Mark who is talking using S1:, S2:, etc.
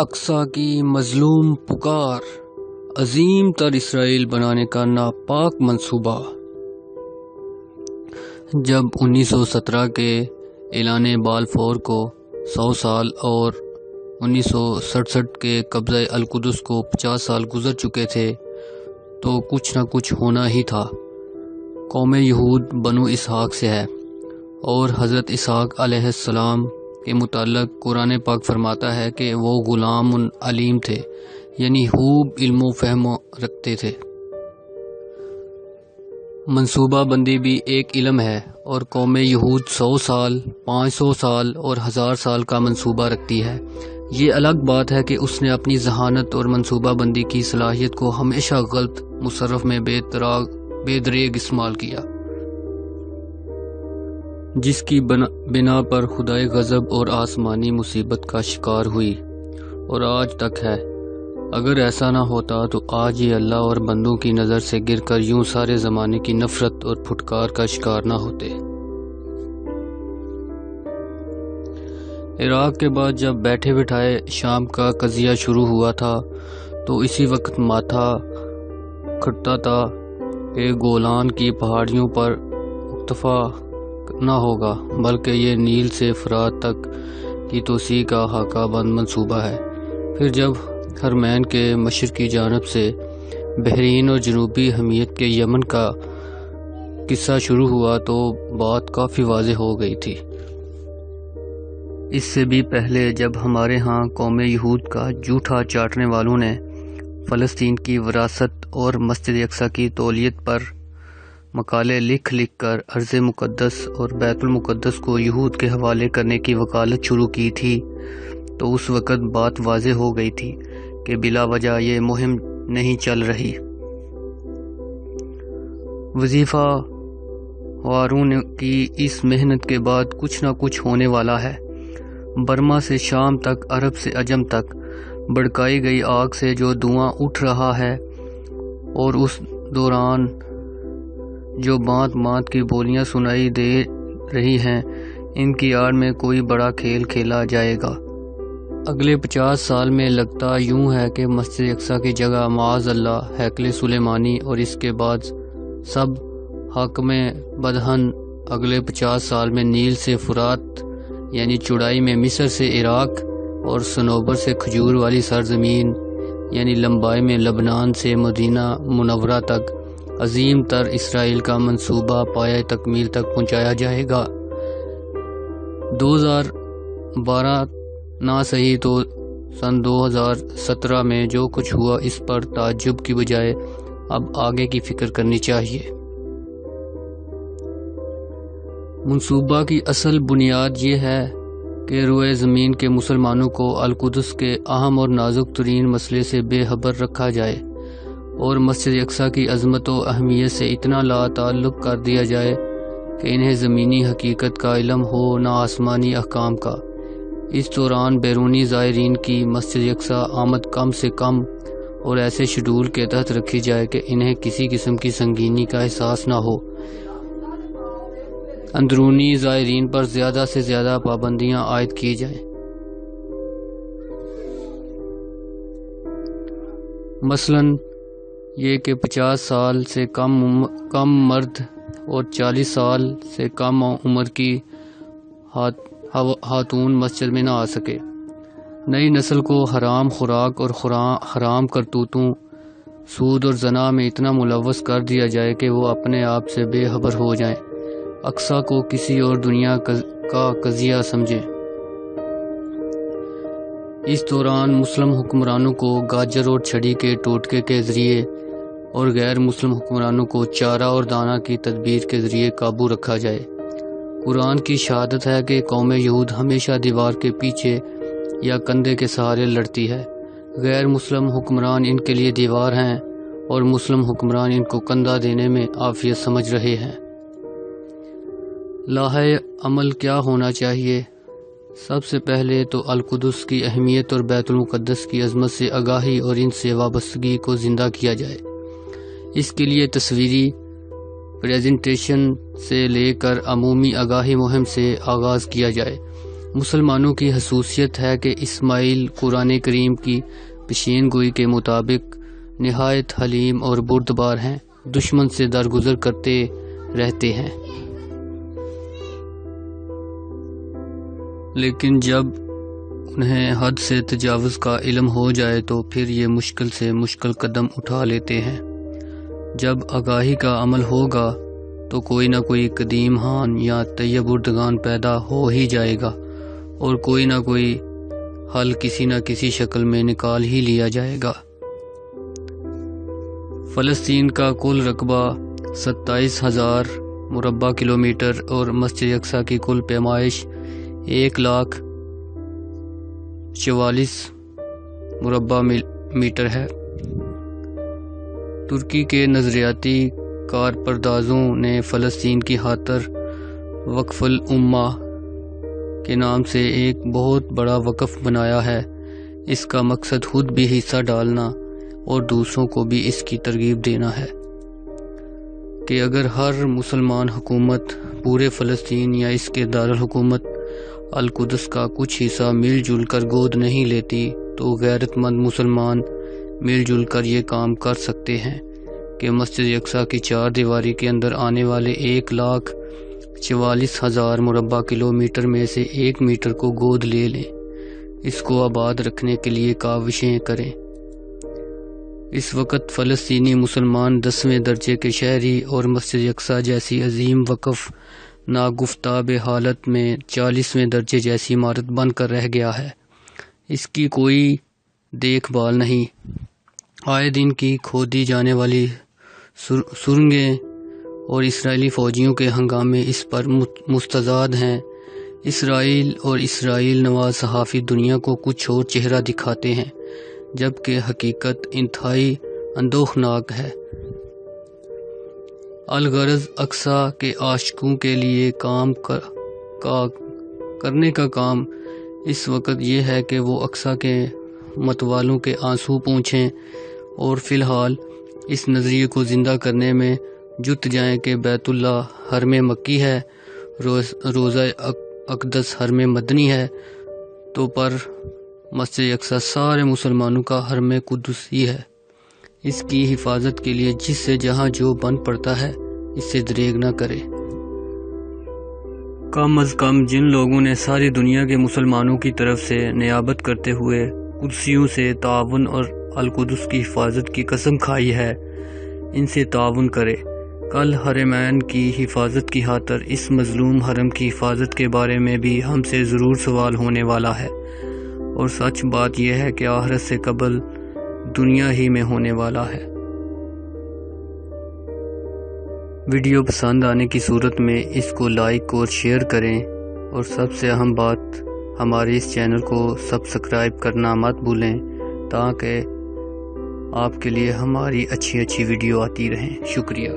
S1: اقصی کی مظلوم پکار، عظیم تر اسرائیل بنانے کا ناپاک منصوبہ۔ جب 1917 کے اعلان بالفور کو 100 سال اور 1967 کے قبضہ القدس کو 50 سال گزر چکے تھے تو کچھ نہ کچھ ہونا ہی تھا۔ قوم یہود بنو اسحاق سے ہے، اور حضرت اسحاق علیہ السلام کے متعلق قرآن پاک فرماتا ہے کہ وہ غلام علیم تھے، یعنی خوب علم و فہم رکھتے تھے۔ منصوبہ بندی بھی ایک علم ہے، اور قوم یہود 100 سال، 500 سال اور 1000 سال کا منصوبہ رکھتی ہے۔ یہ الگ بات ہے کہ اس نے اپنی ذہانت اور منصوبہ بندی کی صلاحیت کو ہمیشہ غلط مصرف میں بے دریغ استعمال کیا، جس کی بنا پر خدائے غضب اور آسمانی مصیبت کا شکار ہوئی، اور آج تک ہے۔ اگر ایسا نہ ہوتا تو آج یہ اللہ اور بندوں کی نظر سے گر کر یوں سارے زمانے کی نفرت اور پھٹکار کا شکار نہ ہوتے۔ عراق کے بعد جب بیٹھے بٹھائے شام کا قضیہ شروع ہوا تھا تو اسی وقت ماتھا کھٹتا تھا کہ گولان کی پہاڑیوں پر اکتفا نہ ہوگا، بلکہ یہ نیل سے فرات تک کی توسیع کا حاکہ بند منصوبہ ہے۔ پھر جب حرمین کے مشرقی جانب سے بحرین اور جنوبی حمیت کے یمن کا قصہ شروع ہوا تو بات کافی واضح ہو گئی تھی۔ اس سے بھی پہلے جب ہمارے ہاں قوم یہود کا جھوٹا چاٹنے والوں نے فلسطین کی وراثت اور مسجد اقصی کی تولیت پر مقالے لکھ کر ارض مقدس اور بیت المقدس کو یہود کے حوالے کرنے کی وکالت شروع کی تھی، تو اس وقت بات واضح ہو گئی تھی کہ بلا وجہ یہ مہم نہیں چل رہی۔ وظیفہ ہارون کی اس محنت کے بعد کچھ نہ کچھ ہونے والا ہے۔ برما سے شام تک، عرب سے عجم تک بھڑکائی گئی آگ سے جو دھواں اٹھ رہا ہے، اور اس دوران جو بانت بانت کی بولیاں سنائی دے رہی ہیں، ان کی آڑ میں کوئی بڑا کھیل کھیلا جائے گا۔ اگلے 50 سال میں لگتا یوں ہے کہ مسجد اقصی کی جگہ معاذ اللہ ہیکل سلیمانی اور اس کے بعد سب حاکم بدہن اگلے 50 سال میں نیل سے فرات یعنی چوڑائی میں مصر سے عراق اور صنوبر سے کھجور والی سرزمین یعنی لمبائی میں لبنان سے مدینہ منورہ تک عظیم تر اسرائیل کا منصوبہ پایہ تکمیل تک پہنچایا جائے گا۔ 2012 نہ صحیح تو سن 2017 میں جو کچھ ہوا اس پر تعجب کی بجائے اب آگے کی فکر کرنی چاہیے۔ منصوبہ کی اصل بنیاد یہ ہے کہ روئے زمین کے مسلمانوں کو القدس کے اہم اور نازک ترین مسئلے سے بے خبر رکھا جائے، اور مسجد اقصی کی عظمت و اہمیت سے اتنا لا تعلق کر دیا جائے کہ انہیں زمینی حقیقت کا علم ہو نہ آسمانی احکام کا۔ اس دوران بیرونی زائرین کی مسجد اقصی آمد کم سے کم اور ایسے شیڈول کے تحت رکھی جائے کہ انہیں کسی قسم کی سنگینی کا احساس نہ ہو۔ اندرونی زائرین پر زیادہ سے زیادہ پابندیاں عائد کی جائیں۔ مثلاً یہ کہ 50 سال سے کم مرد اور 40 سال سے کم عمر کی خاتون مسجد میں نہ آ سکے۔ نئی نسل کو حرام خوراک اور حرام کرتوتوں، سود اور زنا میں اتنا ملوث کر دیا جائے کہ وہ اپنے آپ سے بے خبر ہو جائیں، اقصی کو کسی اور دنیا کا قضیہ سمجھیں۔ اس دوران مسلم حکمرانوں کو گاجر اور چھڑی کے ٹوٹکے کے ذریعے اور غیر مسلم حکمرانوں کو چارہ اور دانہ کی تدبیر کے ذریعے قابو رکھا جائے۔ قرآن کی شہادت ہے کہ قوم یہود ہمیشہ دیوار کے پیچھے یا کندھے کے سہارے لڑتی ہے۔ غیر مسلم حکمران ان کے لیے دیوار ہیں اور مسلم حکمران ان کو کندھا دینے میں عافیت سمجھ رہے ہیں۔ لاحِ عمل کیا ہونا چاہیے؟ سب سے پہلے تو القدس کی اہمیت اور بیت المقدس کی عظمت سے آگاہی اور ان سے وابستگی کو زندہ کیا جائے۔ اس کے لیے تصویری پریزنٹیشن سے لے کر عمومی آگاہی مہم سے آغاز کیا جائے۔ مسلمانوں کی خصوصیت ہے کہ اسماعیل قرآن کریم کی پیشین گوئی کے مطابق نہایت حلیم اور بردبار ہیں، دشمن سے درگزر کرتے رہتے ہیں، لیکن جب انہیں حد سے تجاوز کا علم ہو جائے تو پھر یہ مشکل سے مشکل قدم اٹھا لیتے ہیں۔ جب آگاہی کا عمل ہوگا تو کوئی نہ کوئی قدیم ہان یا طیب بردگان پیدا ہو ہی جائے گا اور کوئی نہ کوئی حل کسی نہ کسی شکل میں نکال ہی لیا جائے گا۔ فلسطین کا کل رقبہ 27,000 مربع کلومیٹر اور مسجد اقصی کی کل پیمائش 1,44,000 مربع میٹر ہے۔ ترکی کے نظریاتی کارپردازوں نے فلسطین کی خاطر وقف الامہ کے نام سے ایک بہت بڑا وقف بنایا ہے۔ اس کا مقصد خود بھی حصہ ڈالنا اور دوسروں کو بھی اس کی ترغیب دینا ہے کہ اگر ہر مسلمان حکومت پورے فلسطین یا اس کے دارالحکومت القدس کا کچھ حصہ مل جل کر گود نہیں لیتی تو غیرت مند مسلمان مل جل کر یہ کام کر سکتے ہیں کہ مسجد اقصی کی چار دیواری کے اندر آنے والے 1,44,000 مربع کلومیٹر میں سے 1 میٹر کو گود لے لیں، اس کو آباد رکھنے کے لیے کاوشیں کریں۔ اس وقت فلسطینی مسلمان 10ویں درجے کے شہری اور مسجد اقصی جیسی عظیم وقف ناگفتاب حالت میں 40ویں درجے جیسی عمارت بن کر رہ گیا ہے۔ اس کی کوئی دیکھ بھال نہیں، آئے دن کی کھودی جانے والی سرنگیں اور اسرائیلی فوجیوں کے ہنگامے اس پر مستعد ہیں۔ اسرائیل اور اسرائیل نواز صحافی دنیا کو کچھ اور چہرہ دکھاتے ہیں، جبکہ حقیقت انتہائی اندوہناک ہے۔ الغرض اقصی کے عاشقوں کے لیے کرنے کا کام اس وقت یہ ہے کہ وہ اقصی کے متوالوں کے آنسو پونچھیں اور فی الحال اس نظریے کو زندہ کرنے میں جت جائیں کہ بیت اللہ حرم مکی ہے، روضہ اقدس حرم مدنی ہے، تو پر مسجد اقصی سارے مسلمانوں کا حرم قدسی ہے۔ اس کی حفاظت کے لیے جس سے جہاں جو بن پڑتا ہے اس سے دریغ نہ کرے۔ کم از کم جن لوگوں نے ساری دنیا کے مسلمانوں کی طرف سے نیابت کرتے ہوئے قدسیوں سے تعاون اور القدس کی حفاظت کی قسم کھائی ہے، ان سے تعاون کرے۔ کل حرمین کی حفاظت کی خاطر اس مظلوم حرم کی حفاظت کے بارے میں بھی ہم سے ضرور سوال ہونے والا ہے، اور سچ بات یہ ہے کہ آخرت سے قبل دنیا ہی میں ہونے والا ہے۔ ویڈیو پسند آنے کی صورت میں اس کو لائک اور شیئر کریں، اور سب سے اہم بات ہمارے اس چینل کو سبسکرائب کرنا مت بھولیں تاکہ آپ کے لیے ہماری اچھی ویڈیو آتی رہیں۔ شکریہ۔